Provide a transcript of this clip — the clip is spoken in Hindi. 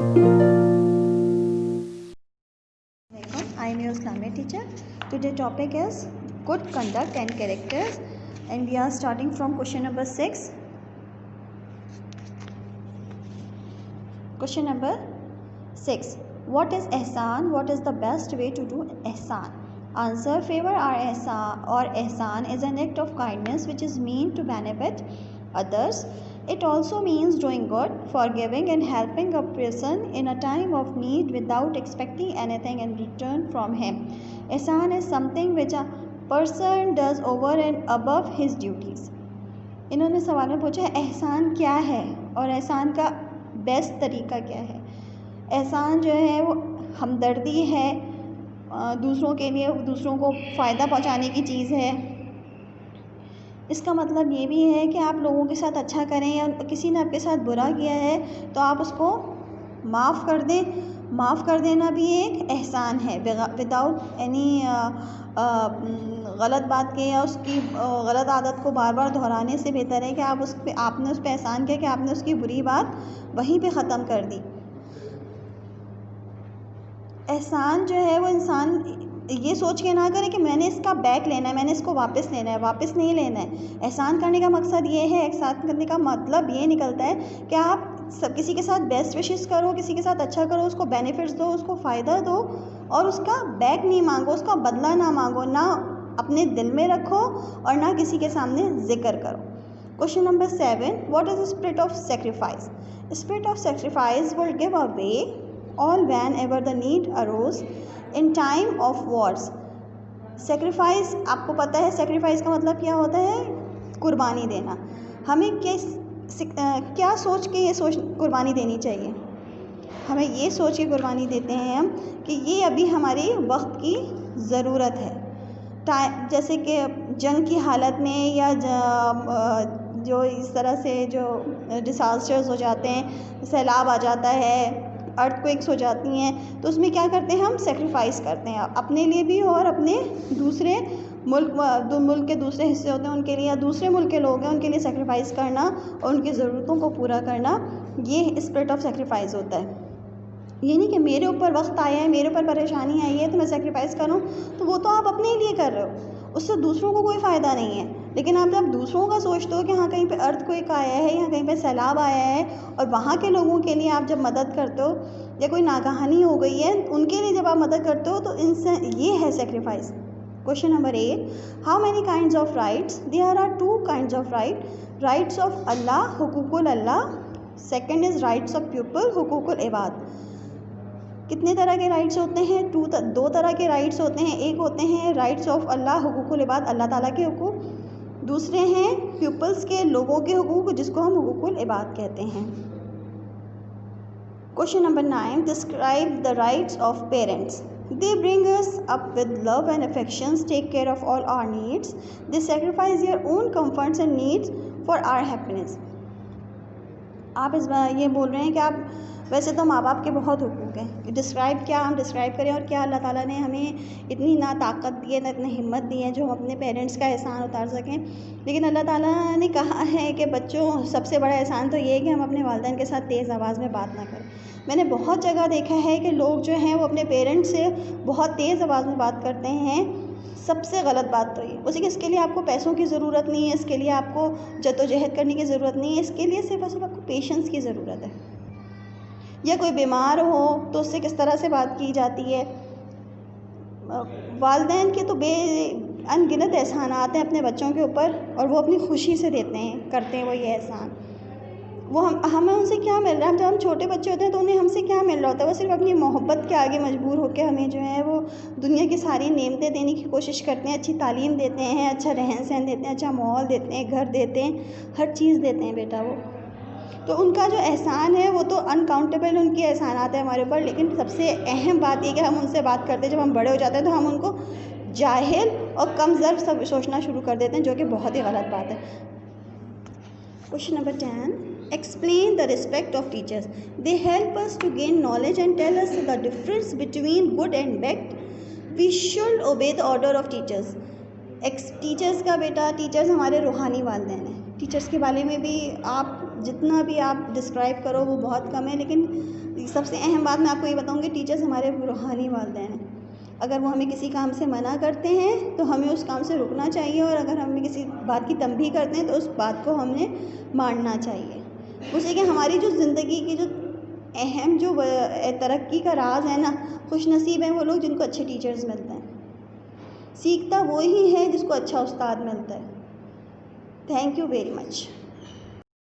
I am your Islamic teacher. Today topic is good conduct and characters, and we are starting from question number 6. Question number 6. What is ihsan? What is the best way to do ihsan? Answer: favor or ihsan is an act of kindness which is meant to benefit others. It also means doing good, forgiving and helping a person in a time of need without expecting anything in return from him. Ihsan is something which a person does over and above his duties. इन्होंने सवाल में पूछा एहसान क्या है और एहसान का बेस्ट तरीका क्या है। एहसान जो है वो हमदर्दी है, दूसरों के लिए दूसरों को फ़ायदा पहुंचाने की चीज़ है। इसका मतलब ये भी है कि आप लोगों के साथ अच्छा करें, या किसी ने आपके साथ बुरा किया है तो आप उसको माफ़ कर दें। माफ़ कर देना भी एक एहसान है, विदाउट एनी गलत बात के या उसकी गलत आदत को बार बार दोहराने से बेहतर है कि आपने उस पर एहसान किया कि आपने उसकी बुरी बात वहीं पे ख़त्म कर दी। एहसान जो है वो इंसान ये सोच के ना करे कि मैंने इसका बैक लेना है, मैंने इसको वापस लेना है, वापस नहीं लेना है। एहसान करने का मकसद ये है, एहसान करने का मतलब ये निकलता है कि आप किसी के साथ बेस्ट विशेस करो, किसी के साथ अच्छा करो, उसको बेनिफिट्स दो, उसको फ़ायदा दो और उसका बैक नहीं मांगो, उसका बदला ना मांगो, ना अपने दिल में रखो और ना किसी के सामने जिक्र करो। Question number 7. What is the spirit of sacrifice? Spirit of sacrifice will give away all whenever the need arose in time of wars. Sacrifice, आपको पता है सेक्रीफाइस का मतलब क्या होता है? कुर्बानी देना। हमें क्या सोच के कुर्बानी देनी चाहिए? हमें ये सोच के कुर्बानी देते हैं हम कि ये अभी हमारे वक्त की ज़रूरत है। जैसे कि जंग की हालत में या जो इस तरह से जो डिसास्टर्स हो जाते हैं, सैलाब आ जाता है, अर्थक्वेक्स हो जाती हैं, तो उसमें क्या करते हैं हम? सेक्रीफाइस करते हैं अपने लिए भी और अपने दूसरे मुल्क के दूसरे हिस्से होते हैं उनके लिए, या दूसरे मुल्क के लोग हैं उनके लिए सेक्रीफाइस करना और उनकी ज़रूरतों को पूरा करना, ये स्पिरिट ऑफ सेक्रीफाइस होता है। ये नहीं कि मेरे ऊपर वक्त आया है, मेरे ऊपर परेशानी आई है तो मैं सेक्रीफाइस करूं, तो वो तो आप अपने लिए कर रहे हो, उससे दूसरों को कोई फ़ायदा नहीं है। लेकिन आप जब दूसरों का सोचते हो कि हाँ कहीं पे अर्थक्वेक आया है या कहीं पे सैलाब आया है और वहाँ के लोगों के लिए आप जब मदद करते हो, या कोई नागहानी हो गई है उनके लिए जब आप मदद करते हो, तो इनसे ये है sacrifice. Question number 8. How many kinds of rights? There are 2 kinds of rights of Allah, हुकूकुल Allah. Second is rights of people, हुकूकुल इबाद। कितने तरह के राइट्स होते हैं? 2 तरह के राइट्स होते हैं। एक होते हैं राइट्स ऑफ अल्लाह, हुकूकुल इबाद, अल्लाह ताला के हुकूक। दूसरे हैं पीपल्स के, लोगों के हुकूक, जिसको हम हुकूकुल इबाद कहते हैं। Question number 9. Describe the rights of parents. They bring us up with love and affections, take care of all our needs. They sacrifice their own comforts and needs for our happiness. आप इस बार ये बोल रहे हैं कि आप वैसे तो माँ बाप के बहुत हुकूक हैं, डिस्क्राइब क्या हम डिस्क्राइब करें, और क्या अल्लाह ताला ने हमें इतनी ना ताकत दी है, ना इतनी हिम्मत दी है जो हम अपने पेरेंट्स का एहसान उतार सकें। लेकिन अल्लाह ताला ने कहा है कि बच्चों, सबसे बड़ा एहसान तो ये है कि हम अपने वालिदैन के साथ तेज़ आवाज़ में बात ना करें। मैंने बहुत जगह देखा है कि लोग जो हैं वो अपने पेरेंट्स से बहुत तेज़ आवाज़ में बात करते हैं। सबसे गलत बात तो ये, उसी के इसके लिए आपको पैसों की ज़रूरत नहीं है, इसके लिए आपको जद्दोजहद करने की ज़रूरत नहीं है, इसके लिए सिर्फ और सिर्फ आपको पेशेंस की ज़रूरत है। या कोई बीमार हो तो उससे किस तरह से बात की जाती है। वालिदैन के तो अनगिनत एहसानात हैं अपने बच्चों के ऊपर, और वो अपनी खुशी से देते हैं, करते हैं वो ये एहसान। वो हमें उनसे क्या मिल रहा है? जब हम छोटे बच्चे होते हैं तो उन्हें हमसे क्या मिल रहा होता है? वो सिर्फ अपनी मोहब्बत के आगे मजबूर होकर हमें जो है वो दुनिया की सारी नेमतें देने की कोशिश करते हैं। अच्छी तालीम देते हैं, अच्छा रहन सहन देते हैं, अच्छा माहौल देते हैं, घर देते हैं, हर चीज़ देते हैं बेटा वो। तो उनका जो एहसान है वो तो अनकाउंटेबल उनके एहसानात है हमारे ऊपर। लेकिन सबसे अहम बात ये कि हम उनसे बात करते हैं, जब हम बड़े हो जाते हैं तो हम उनको जाहिल और कमज़ोर सब सोचना शुरू कर देते हैं, जो कि बहुत ही गलत बात है। Question number 10. Explain the respect of teachers. They help us to gain knowledge and tell us the difference between good and bad. We should obey the order of teachers. Teachers का बेटा, टीचर्स हमारे रूहानी वालिदैन हैं। टीचर्स के बारे में भी आप जितना भी आप डिस्क्राइब करो वो बहुत कम है। लेकिन सबसे अहम बात मैं आपको ये बताऊँगी, टीचर्स हमारे रूहानी वालिदैन हैं। अगर वो हमें किसी काम से मना करते हैं तो हमें उस काम से रुकना चाहिए, और अगर हमें किसी बात की तंबीह करते हैं तो उस बात को हमने मानना चाहिए। उससे कि हमारी जो ज़िंदगी की जो अहम जो तरक्की का राज है ना, खुशनसीब हैं वो लोग जिनको अच्छे टीचर्स मिलते हैं। सीखता वो ही है जिसको अच्छा उस्ताद मिलता है। Thank you very much.